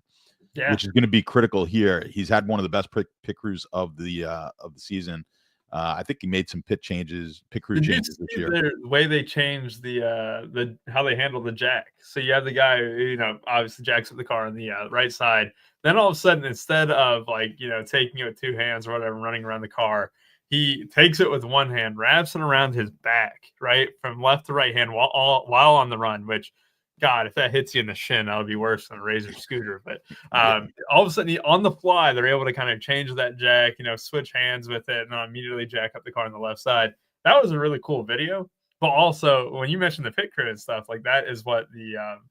which is going to be critical here. He's had one of the best pit crews of the season. I think he made some pit crew changes this year. The way they changed the how they handle the jack. So you have the guy who, obviously jacks up the car on the right side. Then all of a sudden, instead of taking it with two hands or whatever, running around the car, he takes it with one hand, wraps it around his back, right, from left to right hand while on the run, which, God, if that hits you in the shin, that would be worse than a Razor scooter. But all of a sudden, on the fly, they're able to kind of change that jack, switch hands with it, and immediately jack up the car on the left side. That was a really cool video. But also, when you mentioned the pit crew and stuff, like that is what the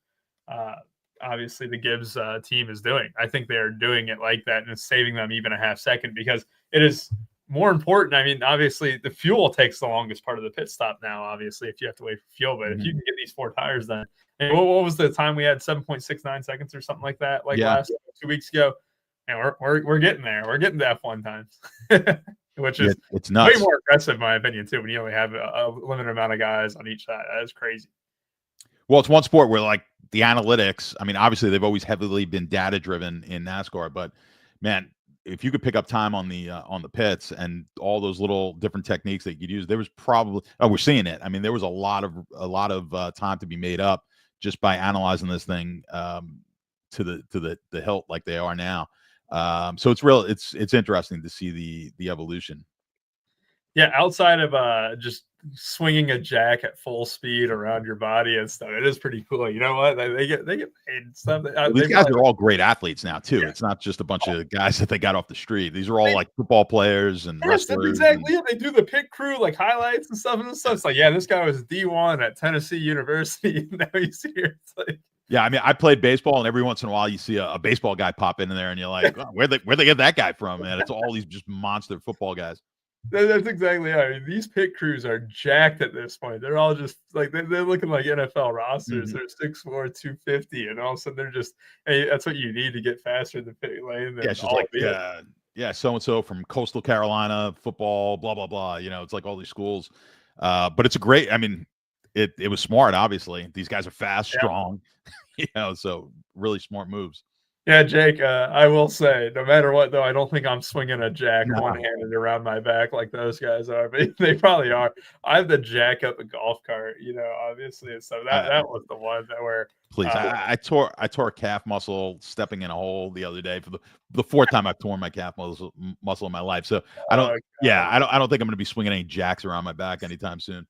obviously the Gibbs team is doing. I think they're doing it like that, and it's saving them even a half second, because it is more important. I mean, obviously the fuel takes the longest part of the pit stop now, obviously, if you have to wait for fuel. But if you can get these 4 tires done, and what was the time we had? 7.69 seconds or something like that, last 2 weeks ago. And we're getting there. We're getting to F1 times, which is it's nuts. Way more aggressive, in my opinion, too, when you only have a limited amount of guys on each side. That is crazy. Well, it's one sport where, like, the analytics, I mean, obviously they've always heavily been data driven in NASCAR, but man, if you could pick up time on the pits and all those little different techniques that you could use, there was probably, we're seeing it. I mean, there was a lot of time to be made up just by analyzing this thing to the hilt like they are now. So it's interesting to see the evolution. Yeah, outside of just swinging a jack at full speed around your body and stuff, it is pretty cool. You know what? They get paid and stuff. These guys are all great athletes now too. Yeah. It's not just a bunch of guys that they got off the street. These are all like football players and wrestlers. That's exactly it. They do the pit crew, like highlights and stuff. It's like, yeah, this guy was D1 at Tennessee University. Now you see here, it's like. Yeah, I mean, I played baseball, and every once in a while you see a baseball guy pop in there, and you're like, oh, where'd they get that guy from, man? It's all these just monster football guys. That's exactly it. I mean, these pit crews are jacked at this point. They're all just like they're looking like NFL rosters. Mm-hmm. They're 6'4", 250, and all of a sudden they're just, hey, that's what you need to get faster in the pit lane. Yeah, it's just like so and so from Coastal Carolina football, blah blah blah. It's like all these schools, but it's a great. I mean, it was smart. Obviously, these guys are fast, strong. So really smart moves. Yeah, Jake, I will say, no matter what, though, I don't think I'm swinging a jack No. one-handed around my back like those guys are, but they probably are. I have the jack up a golf cart, obviously, and so that was the one that where Please, I tore a calf muscle stepping in a hole the other day for the fourth time I've torn my calf muscle in my life. So I don't. oh, Yeah, God. I don't think I'm going to be swinging any jacks around my back anytime soon.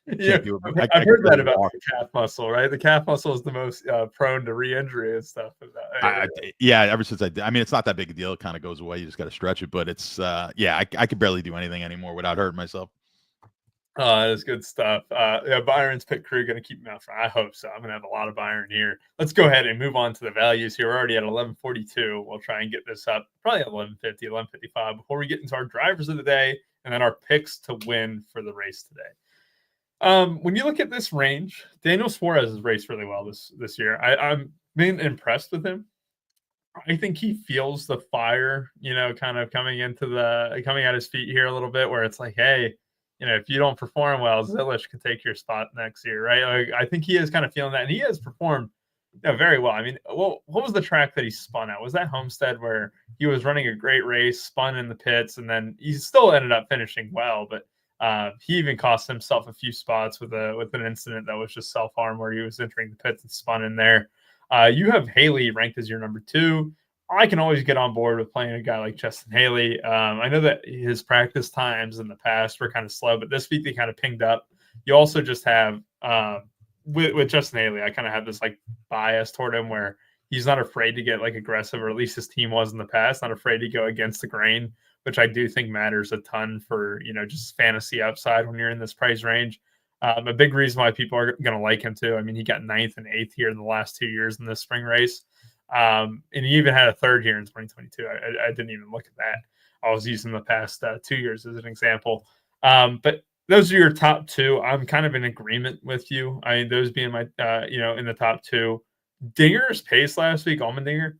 Yeah, Can't do it. I've I can heard that barely about walk. the calf muscle, right? The calf muscle is the most prone to re-injury and stuff. Yeah, ever since I did, I mean, it's not that big a deal. It kind of goes away. You just got to stretch it. But it's, yeah, I could barely do anything anymore without hurting myself. Oh, that is good stuff. Yeah, Byron's pit crew going to keep me out front. I hope so. I'm going to have a lot of Byron here. Let's go ahead and move on to the values here. We're already at 11:42. We'll try and get this up probably at 11:50, 11:55 before we get into our drivers of the day and then our picks to win for the race today. When you look at this range, Daniel Suarez has raced really well this year. I'm been impressed with him. I think he feels the fire, kind of coming at his feet here a little bit, where it's like, hey, if you don't perform well, Zilish could take your spot next year, right? Like, I think he is kind of feeling that, and he has performed very well. I mean, what was the track that he spun at? Was that Homestead where he was running a great race, spun in the pits, and then he still ended up finishing well, but he even cost himself a few spots with an incident that was just self-harm where he was entering the pits and spun in there. You have Haley ranked as your number 2. I can always get on board with playing a guy like Justin Haley. I know that his practice times in the past were kind of slow, but this week they kind of pinged up. You also just have with Justin Haley, I kind of have this like bias toward him where he's not afraid to get like aggressive, or at least his team was in the past, not afraid to go against the grain, which I do think matters a ton for, just fantasy upside when you're in this price range. A big reason why people are going to like him too. I mean, he got 9th and 8th here in the last 2 years in this spring race. And he even had a 3rd here in 2022. I didn't even look at that. I was using the past 2 years as an example. But those are your top 2. I'm kind of in agreement with you. I mean, those being my, in the top 2. Dinger's pace last week, Allmendinger,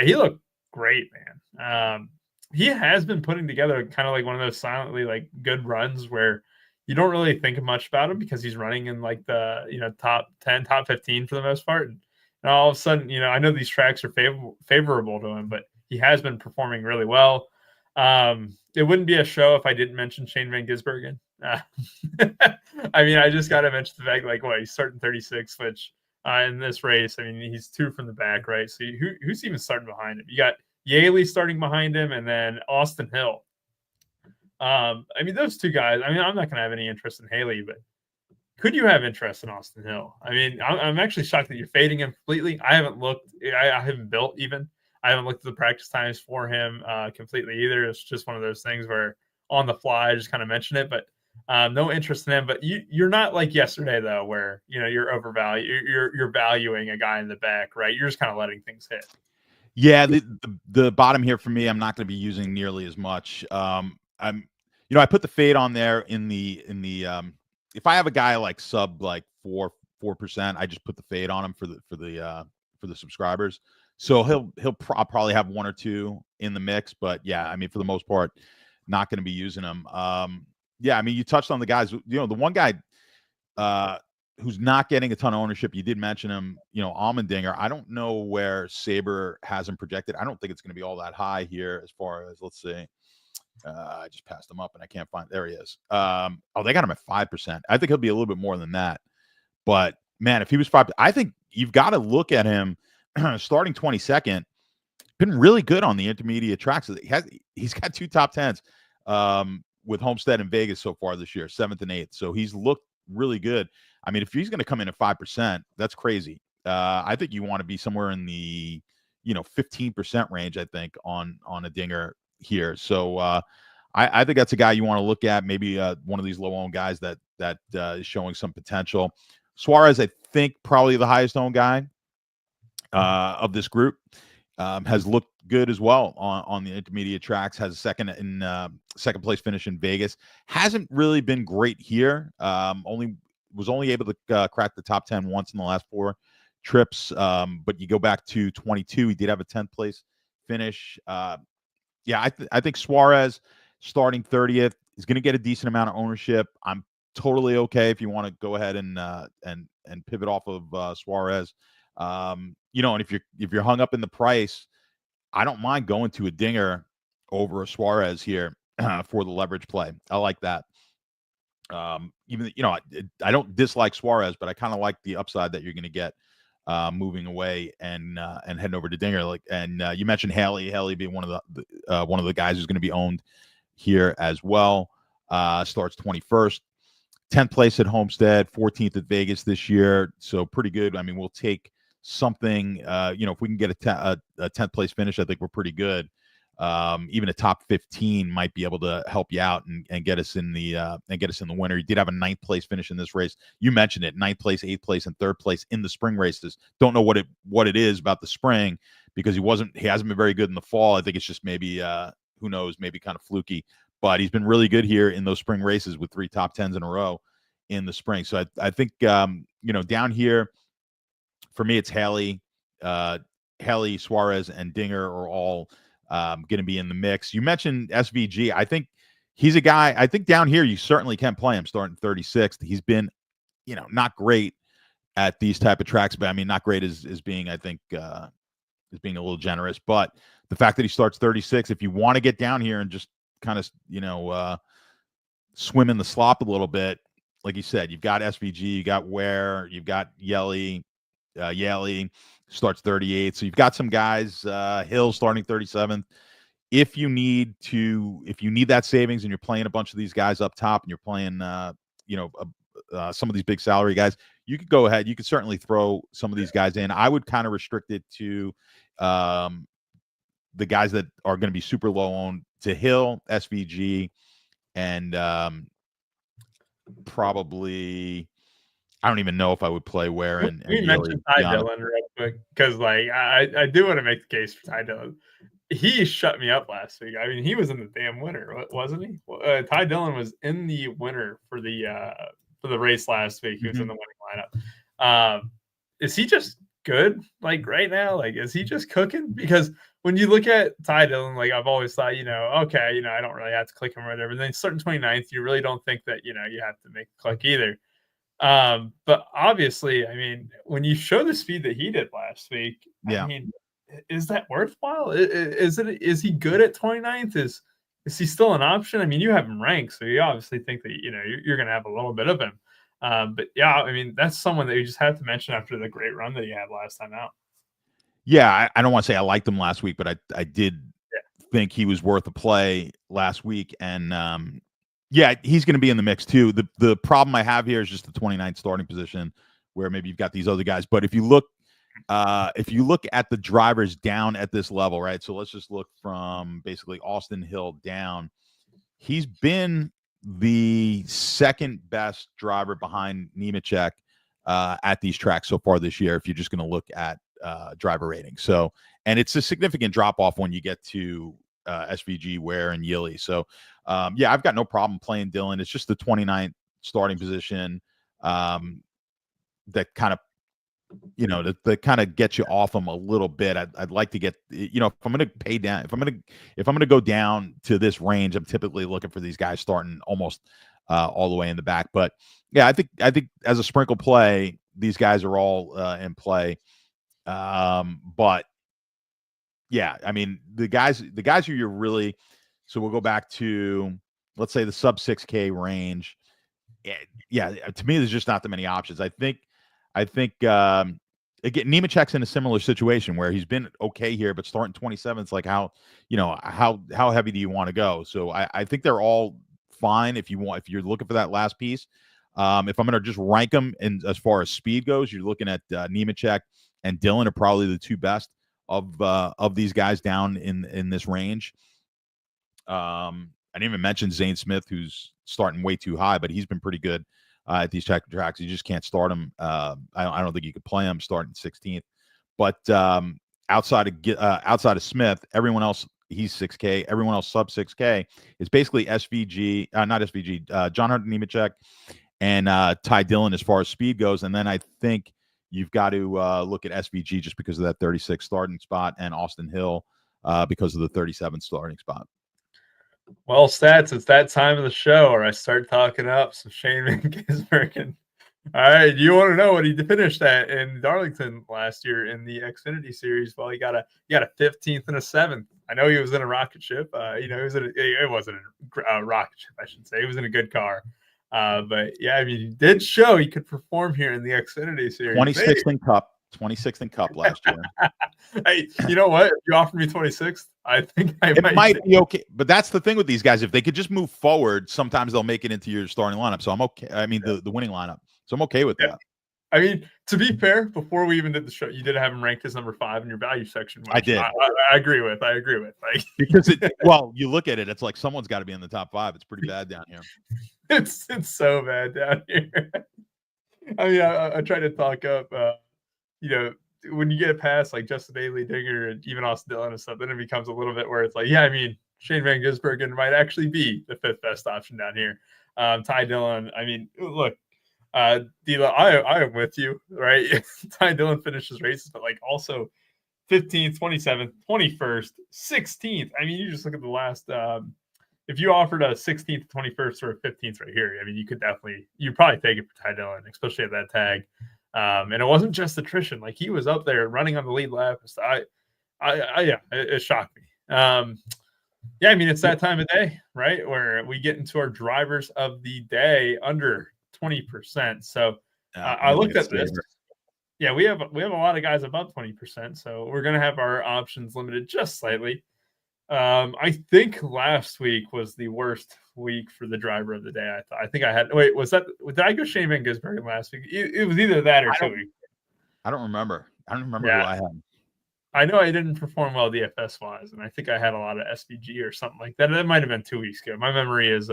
he looked great, man. He has been putting together kind of like one of those silently like good runs where you don't really think much about him because he's running in like the top 10, top 15 for the most part. And all of a sudden, I know these tracks are favorable to him, but he has been performing really well. It wouldn't be a show if I didn't mention Shane Van Gisbergen. I mean, I just got to mention the fact like he's starting 36, which in this race, I mean, he's 2 from the back, right? So who's even starting behind him? You got Yaley starting behind him, and then Austin Hill. I mean, those 2 guys. I mean, I'm not going to have any interest in Haley, but could you have interest in Austin Hill? I mean, I'm actually shocked that you're fading him completely. I haven't looked. I haven't built even. I haven't looked at the practice times for him completely either. It's just one of those things where on the fly, I just kind of mention it, but no interest in him. But you're not like yesterday though, where you're overvaluing. You're valuing a guy in the back, right? You're just kind of letting things hit. Yeah, the bottom here for me, I'm not going to be using nearly as much. I put the fade on there in the if I have a guy like sub like 4%, I just put the fade on him for the subscribers. So I'll probably have 1 or 2 in the mix, but yeah, I mean for the most part, not going to be using them. Yeah, I mean you touched on the guys. The one guy who's not getting a ton of ownership. You did mention him, Allmendinger. I don't know where Sabre has him projected. I don't think it's going to be all that high here as far as, let's see. I just passed him up and I can't find. There he is. They got him at 5%. I think he'll be a little bit more than that. But man, if he was 5, I think you've got to look at him starting 22nd. Been really good on the intermediate tracks. He's got 2 top 10s with Homestead and Vegas so far this year, 7th and 8th. So he's looked really good. I mean, if he's going to come in at 5%, that's crazy. I think you want to be somewhere in the 15% range. I think on a dinger here. So I think that's a guy you want to look at. Maybe one of these low-owned guys that is showing some potential. Suarez, I think, probably the highest owned guy of this group. Has looked good as well on the intermediate tracks. Has a second place finish in Vegas. Hasn't really been great here. Was only able to crack the top 10 once in the last 4 trips. But you go back to 22, he did have a 10th place finish. Yeah, I think Suarez starting 30th is going to get a decent amount of ownership. I'm totally okay if you want to go ahead and pivot off of Suarez. And if you're hung up in the price, I don't mind going to a Dinger over a Suarez here for the leverage play. I like that. Even I don't dislike Suarez, but I kind of like the upside that you're going to get moving away and heading over to Dinger. You mentioned Haley being one of the guys who's going to be owned here as well. Starts 21st, 10th place at Homestead, 14th at Vegas this year, so pretty good. I mean, we'll take something. If we can get a 10th place finish, I think we're pretty good. Even a top 15 might be able to help you out and get us in the winner. He did have a 9th place finish in this race. You mentioned it: 9th place, 8th place, and 3rd place in the spring races. Don't know what it is about the spring, because he hasn't been very good in the fall. I think it's just maybe who knows, maybe kind of fluky. But he's been really good here in those spring races with 3 top 10s in a row in the spring. So I think down here for me, it's Haley, Suarez, and Dinger are all going to be in the mix. You mentioned SVG. I think he's a guy. I think down here you certainly can play him starting 36th. He's been, not great at these type of tracks, but I mean, not great is being, I think, is being a little generous. But the fact that he starts 36, if you want to get down here and just kind of, swim in the slop a little bit, like you said, you've got SVG, you got Ware, you've got Yelly starts 38. So you've got some guys, Hill starting 37th. If you need that savings and you're playing a bunch of these guys up top and you're playing, some of these big salary guys, you could go ahead. You could certainly throw some of these guys in. I would kind of restrict it to the guys that are going to be super low owned, to Hill, SVG, and probably, I don't even know if I would play Ware and we mentioned Ty Dillon real quick, because I do want to make the case for Ty Dillon. He shut me up last week. I mean, he was in the damn winner, wasn't he? Ty Dillon was in the winner for the race last week. He was in the winning lineup. Is he just good right now? Is he just cooking? Because when you look at Ty Dillon, I've always thought, okay, I don't really have to click him or whatever. And then starting 29th, you really don't think that, you have to make a click either. But obviously, I mean, when you show the speed that he did last week, I mean, is that worthwhile? Is he good at 29th? Is he still an option? I mean, you have him ranked, so you obviously think that, you're going to have a little bit of him. But yeah, I mean, that's someone that you just have to mention after the great run that he had last time out. Yeah, I don't want to say I liked him last week, but I did think he was worth a play last week. And yeah, he's going to be in the mix too. The problem I have here is just the 29th starting position, where maybe you've got these other guys. But if you look at the drivers down at this level, right? So let's just look from basically Austin Hill down. He's been the second best driver behind Nemechek at these tracks so far this year, if you're just going to look at driver rating. So, and it's a significant drop off when you get to SVG, Ware, and Yilly. So, yeah, I've got no problem playing Dillon. It's just the 29th starting position that kind of, that kind of gets you off him a little bit. I'd like to get, if I'm going to pay down, if I'm going to go down to this range, I'm typically looking for these guys starting almost all the way in the back. But yeah, I think as a sprinkle play, these guys are all in play. But yeah, I mean, the guys who you're really, so we'll go back to, let's say, the sub 6K range. Yeah, to me, there's just not that many options. I think again, Nemechek's in a similar situation where he's been okay here, but starting 27th, like how heavy do you want to go? So I think they're all fine if you're looking for that last piece. If I'm going to just rank them in as far as speed goes, you're looking at Nemechek and Dillon are probably the two best of these guys down in this range. I didn't even mention Zane Smith, who's starting way too high, but he's been pretty good at these tracks. You just can't start him. I don't think you could play him starting 16th. But outside of Smith, everyone else, he's 6K. Everyone else sub 6K is basically SVG, not SVG, John Hunter Nemechek and Ty Dillon as far as speed goes. And then I think you've got to look at SVG just because of that 36 starting spot, and Austin Hill because of the 37 starting spot. Well, Stats, it's that time of the show where I start talking up some Shane Van Gisbergen. All right, you want to know what he finished at in Darlington last year in the Xfinity Series? Well, he got a 15th and a 7th. I know he was in a rocket ship. He was it wasn't a rocket ship, I should say. He was in a good car. But yeah, I mean, he did show he could perform here in the Xfinity Series. 26th in Cup last year. Hey, you know what? If you offer me 26th, I think it might be okay. But that's the thing with these guys. If they could just move forward, sometimes they'll make it into your starting lineup. So I'm okay. I mean, the winning lineup. So I'm okay with that. I mean, to be fair, before we even did the show, you did have him ranked as number 5 in your value section. I did. I agree with. Like, because you look at it, it's like someone's got to be in the top 5. It's pretty bad down here. It's so bad down here. I mean, I try to talk up, when you get past like Justin Bailey, Dinger, and even Austin Dillon and stuff, then it becomes a little bit where it's like, yeah, I mean, Shane Van Gisbergen might actually be the 5th best option down here. Ty Dillon, I mean, look, D'Lo, I am with you, right? Ty Dillon finishes races, but like also 15th, 27th, 21st, 16th. I mean, you just look at the last. If you offered a 16th, 21st, or a 15th right here, I mean, you'd probably take it for Ty Dillon, especially at that tag. And it wasn't just attrition; like he was up there running on the lead lap. So it shocked me. Yeah, I mean, it's that time of day, right, where we get into our drivers of the day under 20%. So I looked at this. Yeah, we have a lot of guys above 20%. So we're going to have our options limited just slightly. I think last week was the worst week for the driver of the day. I think I had. Wait, did I go Shane Van Gisbergen last week? It was either that or 2 weeks. I don't remember. Who I had. I know I didn't perform well DFS wise, and I think I had a lot of SVG or something like that. That might have been 2 weeks ago. My memory is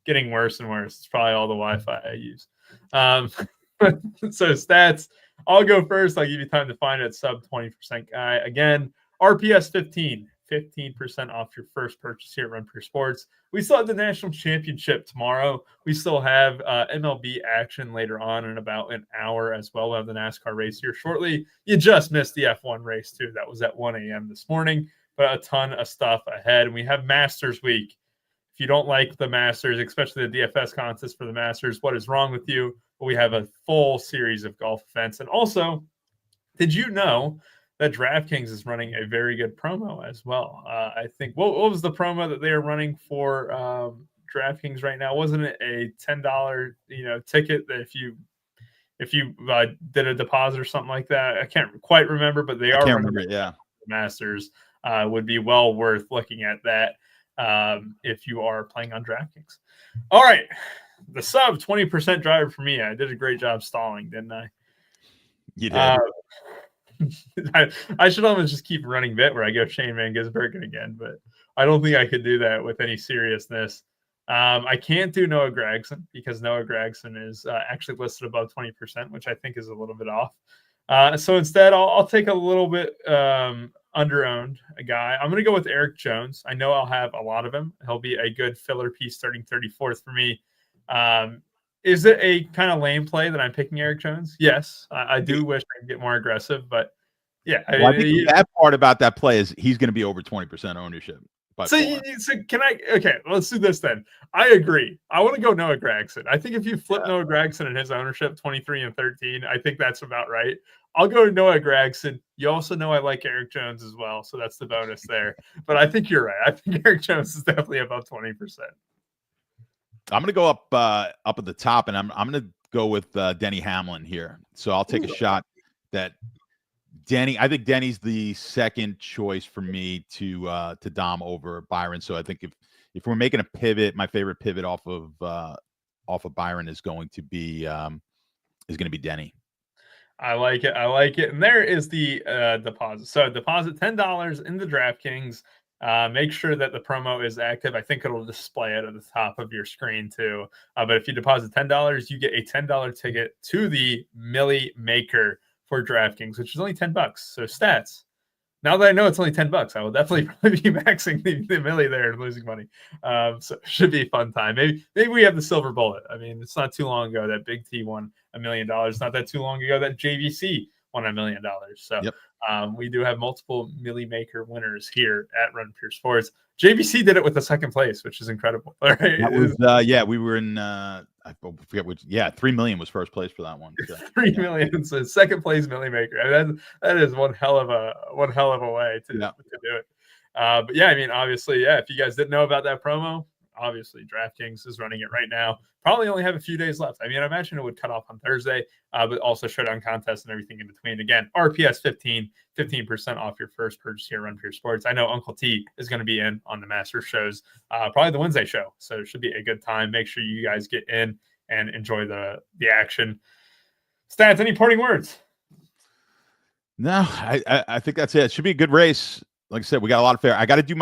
getting worse and worse. It's probably all the Wi-Fi I use. So stats. I'll go first. I'll give you time to find it. Sub 20% guy. Again, RPS 15% off your first purchase here at Run Pure Sports. We still have the national championship tomorrow. We still have MLB action later on in about an hour as well. We'll have the NASCAR race here shortly. You just missed the F1 race too. That was at 1 a.m. this morning, but a ton of stuff ahead. And we have Masters Week. If you don't like the Masters, especially the DFS contest for the Masters, what is wrong with you? We have a full series of golf events. And also, did you know that DraftKings is running a very good promo as well? I think, what was the promo that they are running for DraftKings right now? Wasn't it a $10 ticket that if you did a deposit or something like that? I can't quite remember, but they are running the Masters. Would be well worth looking at that if you are playing on DraftKings. All right, the sub 20% driver for me. I did a great job stalling, didn't I? You did. I should almost just keep running bit where I go Shane Van Gisbergen again, but I don't think I could do that with any seriousness. I can't do Noah Gragson because Noah Gragson is actually listed above 20%, which I think is a little bit off. So instead, I'll take a little bit under-owned a guy. I'm going to go with Eric Jones. I know I'll have a lot of him. He'll be a good filler piece starting 34th for me. Is it a kind of lame play that I'm picking Eric Jones? Yes. I do wish I could get more aggressive, but yeah. I think the bad part about that play is he's going to be over 20% ownership. So can I? Okay, let's do this then. I agree. I want to go Noah Gragson. I think if you flip Noah Gragson and his ownership 23 and 13, I think that's about right. I'll go Noah Gragson. You also know I like Eric Jones as well, so that's the bonus there. But I think you're right. I think Eric Jones is definitely above 20%. I'm going to go up at the top, and I'm going to go with Denny Hamlin here. So I'll take a shot that Denny. I think Denny's the second choice for me to dom over Byron. So I think if we're making a pivot, my favorite pivot off of Byron is going to be Denny. I like it. And there is the deposit. So deposit $10 in the DraftKings. Make sure that the promo is active. I think it'll display it at the top of your screen too. But if you deposit $10, you get a $10 ticket to the Millie Maker for DraftKings, which is only $10. So stats. Now that I know it's only $10, I will definitely probably be maxing the Millie there and losing money. So it should be a fun time. Maybe we have the silver bullet. I mean, it's not too long ago that Big T won $1 million. Not that too long ago that JVC won $1 million. So we do have multiple Millie Maker winners here at Run Pure Sports. JVC did it with the second place, which is incredible. All right. That was, we were in, I I forget which. Yeah, 3 million was first place for that one. So, 3 million. So second place Millie Maker. I mean, that is one hell of a way to do it. But yeah, I mean, obviously, yeah. If you guys didn't know about that promo, obviously DraftKings is running it right now. Probably only have a few days left. I mean, I imagine it would cut off on Thursday, but also showdown contests and everything in between. Again, RPS 15% off your first purchase here, Run for Your Sports. I know Uncle T is going to be in on the Master shows, probably the Wednesday show. So it should be a good time. Make sure you guys get in and enjoy the action. Stats, any parting words? No, I think that's it. It should be a good race. Like I said, we got a lot of fair. I got to do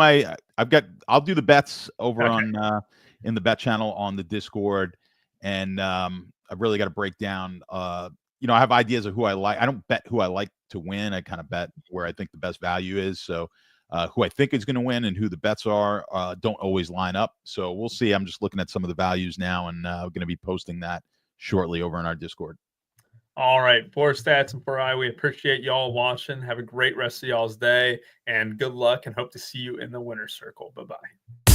I'll do the bets over on in the bet channel on the Discord, and I've really got to break down. I have ideas of who I like. I don't bet who I like to win. I kind of bet where I think the best value is. So who I think is going to win and who the bets are don't always line up. So we'll see. I'm just looking at some of the values now, and we're going to be posting that shortly over in our Discord. All right, for Stats and for we appreciate y'all watching. Have a great rest of y'all's day, and good luck, and hope to see you in the winner's circle. Bye-bye.